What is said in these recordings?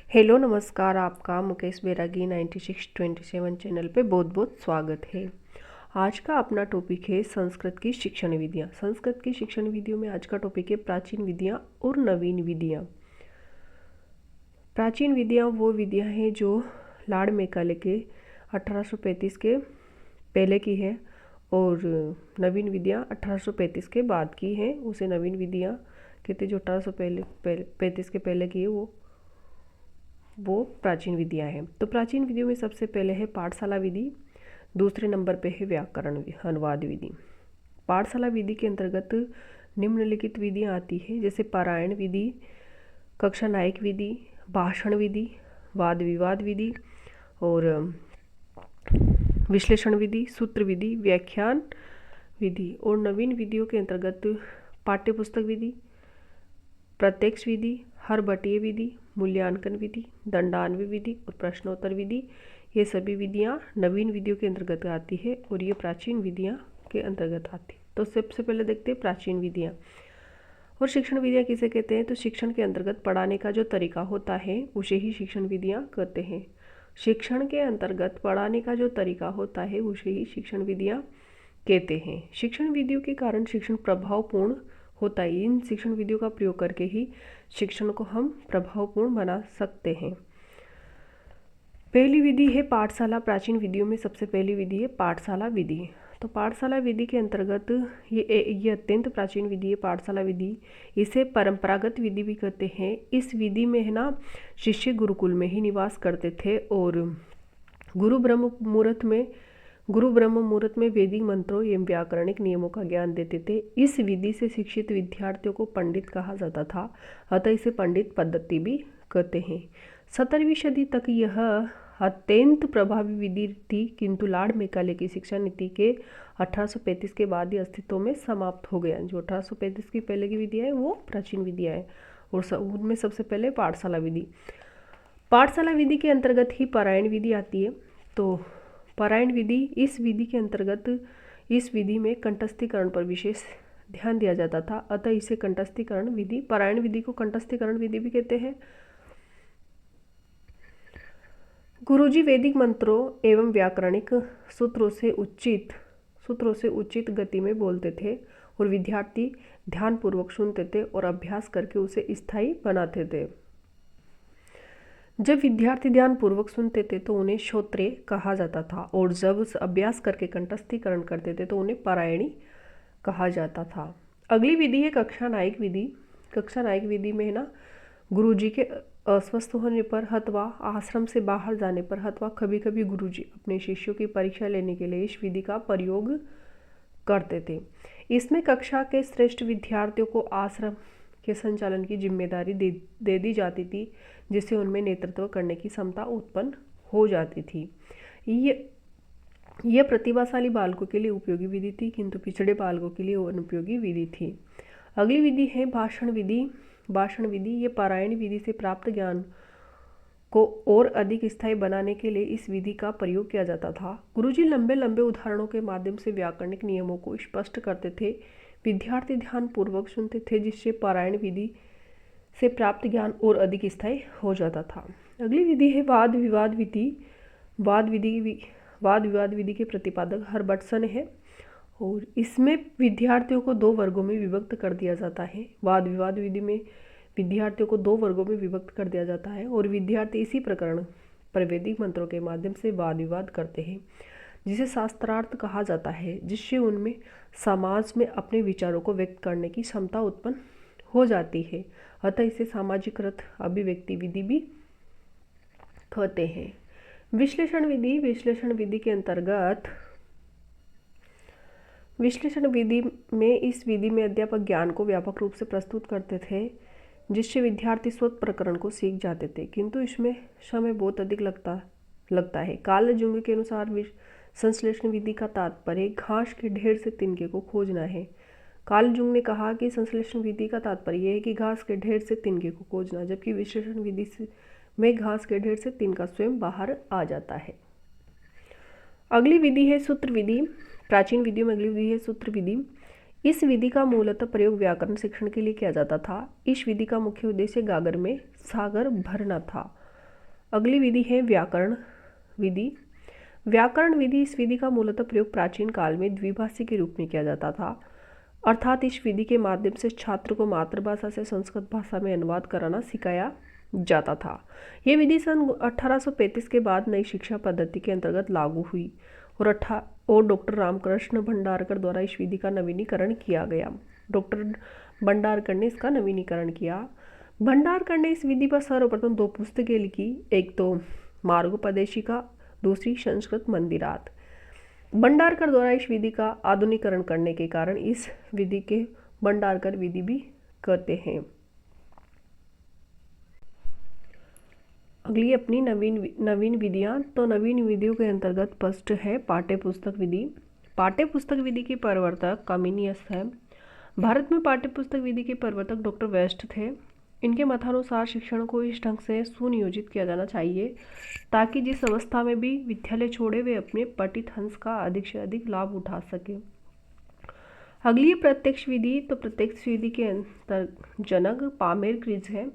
Hello नमस्कार, आपका मुकेश बैरागी 9627 channel पे बहुत बहुत स्वागत है। आज का अपना टॉपिक है संस्कृत की शिक्षण विधियाँ। संस्कृत की शिक्षण विधियों में आज का टॉपिक है प्राचीन विधियाँ और नवीन विधियाँ। प्राचीन विधियाँ वो विधियाँ हैं जो लॉर्ड मैकाले के 1835 के पहले की है और नवीन विधियाँ 1835 के बाद की हैं। उसे नवीन विधियाँ कहते जो 1835 के पहले की है वो प्राचीन विधियाँ हैं। तो प्राचीन विधियों में सबसे पहले है पाठशाला विधि, दूसरे नंबर पे है व्याकरण अनुवाद विधि। पाठशाला विधि के अंतर्गत निम्नलिखित विधियाँ आती है, जैसे पारायण विधि, कक्षा नायक विधि, भाषण विधि, वाद विवाद विधि और विश्लेषण विधि, सूत्र विधि, व्याख्यान विधि। और नवीन विधियों के अंतर्गत पाठ्यपुस्तक विधि, प्रत्यक्ष विधि, हर बटीय विधि, मूल्यांकन विधि, दंडान्वय विधि और प्रश्नोत्तर विधि, ये सभी विधियाँ नवीन विधियों के अंतर्गत आती है और ये प्राचीन विधियाँ के अंतर्गत आती है। तो सबसे पहले देखते हैं प्राचीन विधियाँ। और शिक्षण विधियाँ किसे कहते हैं? तो शिक्षण के अंतर्गत पढ़ाने का जो तरीका होता है उसे ही शिक्षण विधियाँ कहते हैं। शिक्षण के अंतर्गत पढ़ाने का जो तरीका होता है उसे ही शिक्षण विधियाँ कहते हैं। शिक्षण विधियों के कारण शिक्षण प्रभावपूर्ण होता है। इन शिक्षण विधियों का प्रयोग करके ही शिक्षण को हम प्रभावपूर्ण बना सकते हैं। पहली विधि है पाठशाला। प्राचीन विधियों में सबसे पहली विधि है पाठशाला विधि। तो पाठशाला विधि के अंतर्गत ये अत्यंत प्राचीन विधि है पाठशाला विधि। इसे परंपरागत विधि भी कहते हैं। इस विधि में है ना शिष्य गुरुकुल में ही निवास करते थे और गुरु ब्रह्म मुहूर्त में वैदिक मंत्रों एवं व्याकरणिक नियमों का ज्ञान देते थे। इस विधि से शिक्षित विद्यार्थियों को पंडित कहा जाता था, अतः इसे पंडित पद्धति भी कहते हैं। 17वीं सदी तक यह अत्यंत प्रभावी विधि थी, किंतु लॉर्ड मैकाले की शिक्षा नीति के 1835 के बाद ही अस्तित्व में समाप्त हो गया। जो 1835 की पहले की विधियाँ है वो प्राचीन विधियाँ है और उनमें सबसे पहले पाठशाला विधि। पाठशाला विधि के अंतर्गत ही पारायण विधि आती है। तो पारायण विधि, इस विधि के अंतर्गत इस विधि में कंठस्थीकरण पर विशेष ध्यान दिया जाता था, अतः इसे कंठस्थीकरण विधि, पारायण विधि को कंठस्थीकरण विधि भी कहते हैं। गुरुजी वैदिक मंत्रों एवं व्याकरणिक सूत्रों से उचित गति में बोलते थे और विद्यार्थी ध्यानपूर्वक सुनते थे और अभ्यास करके उसे स्थायी बनाते थे। जब विद्यार्थी ध्यान पूर्वक सुनते थे तो उन्हें श्रोत्रिय कहा जाता था और जब अभ्यास करके कंठस्थीकरण करते थे तो उन्हें पारायणी कहा जाता था। अगली विधि है कक्षा नायक विधि। कक्षा नायक विधि में है ना गुरुजी के अस्वस्थ होने पर अथवा आश्रम से बाहर जाने पर अथवा कभी कभी गुरुजी अपने शिष्यों की परीक्षा लेने के लिए इस विधि का प्रयोग करते थे। इसमें कक्षा के श्रेष्ठ विद्यार्थियों को आश्रम के संचालन की जिम्मेदारी दे दी जाती थी, जिससे उनमें नेतृत्व करने की क्षमता उत्पन्न हो जाती थी। यह प्रतिभाशाली बालकों के लिए उपयोगी विधि थी, किंतु पिछड़े बालकों के लिए अनुपयोगी विधि थी। अगली विधि है भाषण विधि। भाषण विधि ये पारायण विधि से प्राप्त ज्ञान को और अधिक स्थायी बनाने के लिए इस विधि का प्रयोग किया जाता था। गुरुजी लंबे लंबे उदाहरणों के माध्यम से व्याकरणिक नियमों को स्पष्ट करते थे। विद्यार्थी ध्यान पूर्वक सुनते थे, जिससे पारायण विधि से प्राप्त ज्ञान और अधिक स्थायी हो जाता था। अगली विधि है वाद विवाद विधि। वाद विवाद विधि के प्रतिपादक हर्बर्टसन है और इसमें विद्यार्थियों को 2 वर्गों में विभक्त कर दिया जाता है। वाद विवाद विधि में विद्यार्थियों को 2 वर्गों में विभक्त कर दिया जाता है और विद्यार्थी इसी प्रकरण पर वैदिक मंत्रों के माध्यम से वाद विवाद करते हैं, जिसे शास्त्रार्थ कहा जाता है, जिससे उनमें समाज में अपने विचारों को व्यक्त करने की क्षमता उत्पन्न हो जाती है, अतः इसे सामाजिकृत अभिव्यक्ति विधि भी कहते हैं। विश्लेषण विधि। विश्लेषण विधि के अंतर्गत विश्लेषण विधि में इस विधि में अध्यापक ज्ञान को व्यापक रूप से प्रस्तुत करते थे, जिससे विद्यार्थी स्वतः प्रकरण को सीख जाते थे, किंतु इसमें समय बहुत अधिक लगता है। कार्ल जुंग के अनुसार संश्लेषण विधि का तात्पर्य घास के ढेर से तिनके को खोजना है। कार्ल जुंग ने कहा कि संश्लेषण विधि का तात्पर्य यह है कि घास के ढेर से तिनके को खोजना, जबकि विश्लेषण विधि में घास के ढेर से तिनका स्वयं बाहर आ जाता है। अगली विधि है सूत्र विधि। प्राचीन विधियों में अगली विधि है सूत्र विधि। इस विधि का मूलतः प्रयोग व्याकरण शिक्षण के लिए किया जाता था। इस विधि का मुख्य उद्देश्य गागर में सागर भरना था। अगली विधि है व्याकरण विधि। व्याकरण विधि, इस विधि का मूलतः प्रयोग प्राचीन काल में द्विभाषी के रूप में किया जाता था, अर्थात इस विधि के माध्यम से छात्र को मातृभाषा से संस्कृत भाषा में अनुवाद कराना सिखाया जाता था। यह विधि सन 1835 के बाद नई शिक्षा पद्धति के अंतर्गत लागू हुई और डॉक्टर रामकृष्ण भंडारकर द्वारा इस विधि का नवीनीकरण किया गया। डॉक्टर भंडारकर ने इसका नवीनीकरण किया। भंडारकर ने इस विधि पर सर्वप्रथम 2 पुस्तकें लिखी, एक तो मार्गोपदेशिका, दूसरी संस्कृत मंदिरात। भंडारकर द्वारा इस विधि का आधुनिकीकरण करने के कारण इस विधि के भंडारकर विधि भी कहते हैं। अगली अपनी नवीन विधियां। तो नवीन विधियों के अंतर्गत फर्स्ट है पाठ्य पुस्तक विधि। पाठ्य पुस्तक विधि के प्रवर्तक कमिनियस है। भारत में पाठ्य पुस्तक विधि के प्रवर्तक डॉक्टर वेस्ट थे। इनके मतानुसार शिक्षण को इस ढंग से सुनियोजित किया जाना चाहिए ताकि जिस अवस्था में भी विद्यालय छोड़े वे अपने पठित अंश का अधिक से अधिक लाभ उठा सके। अगली प्रत्यक्ष विधि। तो प्रत्यक्ष विधि के जनक पामेर-क्रिज है।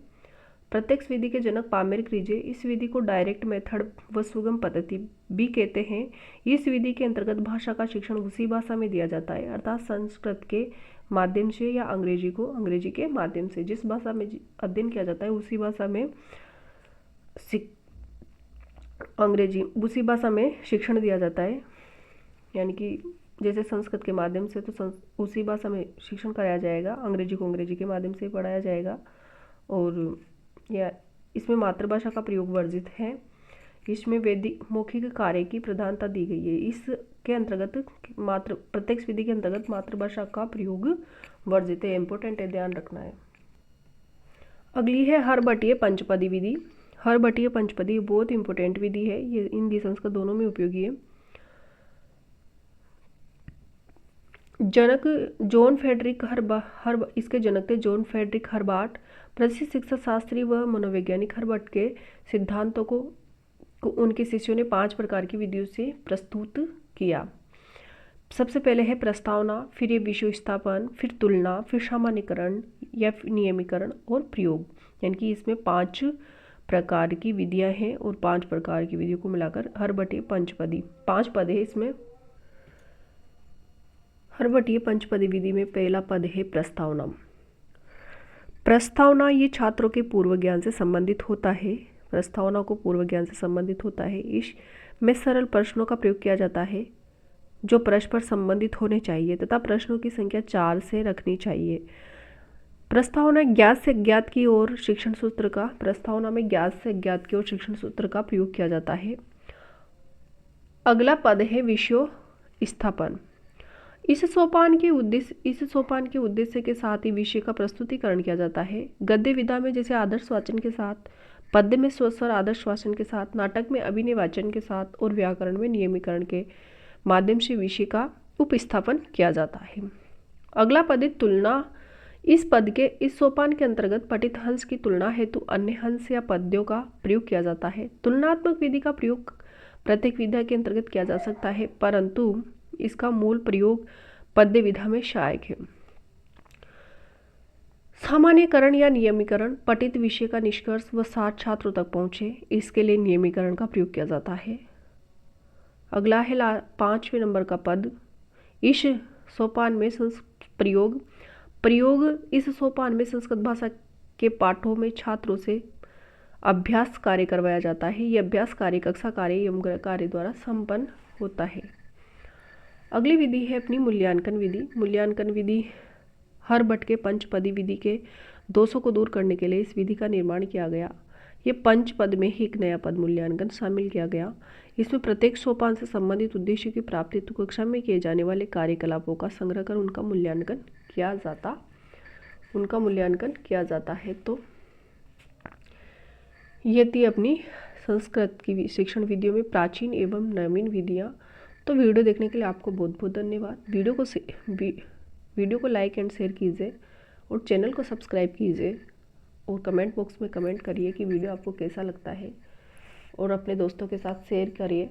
प्रत्यक्ष विधि के जनक पामेर-क्रिज है। इस विधि को डायरेक्ट मेथड व सुगम पद्धति भी कहते हैं। इस विधि के अंतर्गत भाषा का शिक्षण उसी भाषा में दिया जाता है, अर्थात संस्कृत के माध्यम से या अंग्रेजी के माध्यम से। जिस भाषा में अध्ययन किया जाता है उसी भाषा में शिक्षण दिया जाता है। यानी कि जैसे संस्कृत के माध्यम से तो उसी भाषा में शिक्षण कराया जाएगा, अंग्रेजी को अंग्रेजी के माध्यम से पढ़ाया जाएगा। और या इसमें मातृभाषा का प्रयोग वर्जित है। इसमें वैदिक मौखिक कार्य की प्रधानता दी गई है। इसके अंतर्गत प्रत्यक्ष विधि के अंतर्गत मातृभाषा का प्रयोग वर्जित है। इंपॉर्टेंट है, ध्यान रखना है। अगली है हरभट्टीय पंचपदी विधि। हरभट्टीय पंचपदी बहुत इंपॉर्टेंट विधि है। ये हिंदी संस्कृत दोनों में उपयोगी है। जनक जॉन फेडरिक इसके जनक थे जॉन फेडरिक हर्बार्ट। प्रसिद्ध शिक्षा शास्त्री व मनोवैज्ञानिक हर्बार्ट के सिद्धांतों को उनके शिष्यों ने 5 प्रकार की विधियों से प्रस्तुत किया। सबसे पहले है प्रस्तावना, फिर ये विषय स्थापन, फिर तुलना, फिर सामान्यीकरण या नियमीकरण और प्रयोग। यानी कि इसमें 5 प्रकार की विधियां हैं और 5 प्रकार की विधियों को मिलाकर हरभट्टीय पंचपदी 5 पद है। इसमें हरभट्टीय पंचपदी विधि में पहला पद है प्रस्तावना। प्रस्तावना ये छात्रों के पूर्व ज्ञान से संबंधित होता है। प्रस्तावना को पूर्व ज्ञान से संबंधित होता है। इसमें सरल प्रश्नों का प्रयोग किया जाता है जो परस्पर संबंधित होने चाहिए तथा प्रश्नों की संख्या 4 से रखनी चाहिए। प्रस्तावना ज्ञात से अज्ञात की ओर शिक्षण सूत्र का प्रयोग किया जाता है। अगला पद है विषय स्थापन। इस सोपान के उद्देश्य के साथ ही विषय का प्रस्तुतिकरण किया जाता है। गद्य विधा में जैसे आदर्श वाचन के साथ, पद्य में स्वस्वर आदर्श वाचन के साथ, नाटक में अभिनय वाचन के साथ और व्याकरण में नियमीकरण के माध्यम से विषय का उपस्थापन किया जाता है। अगला पद है तुलना। इस सोपान के अंतर्गत पठित हंस की तुलना हेतु अन्य हंस या पद्यों का प्रयोग किया जाता है। तुलनात्मक विधि का प्रयोग प्रत्येक विधा के अंतर्गत किया जा सकता है, परंतु इसका मूल प्रयोग पद्य विधा में सहायक है। सामान्यीकरण या नियमीकरण, पठित विषय का निष्कर्ष व 60 छात्रों तक पहुंचे, इसके लिए नियमीकरण का प्रयोग किया जाता है। अगला है 5वें नंबर का पद। इस सोपान में इस सोपान में संस्कृत भाषा के पाठों में छात्रों से अभ्यास कार्य करवाया जाता है। यह अभ्यास कार्य कक्षा कार्य एवं गृह कार्य द्वारा संपन्न होता है। अगली विधि है अपनी मूल्यांकन विधि। मूल्यांकन विधि हरभट्टीय पंचपदी विधि के दोषों को दूर करने के लिए इस विधि का निर्माण किया गया। ये पंचपद में ही एक नया पद मूल्यांकन शामिल किया गया। इसमें प्रत्येक सोपान से संबंधित उद्देश्य की प्राप्ति हेतु कक्षा में किए जाने वाले कार्यकलापों का संग्रह कर उनका मूल्यांकन किया जाता है। तो ये थी अपनी संस्कृत की शिक्षण विधियों में प्राचीन एवं नवीन विधियाँ। तो वीडियो देखने के लिए आपको बहुत बहुत धन्यवाद। वीडियो को लाइक एंड शेयर कीजिए और चैनल को सब्सक्राइब कीजिए और कमेंट बॉक्स में कमेंट करिए कि वीडियो आपको कैसा लगता है और अपने दोस्तों के साथ शेयर करिए।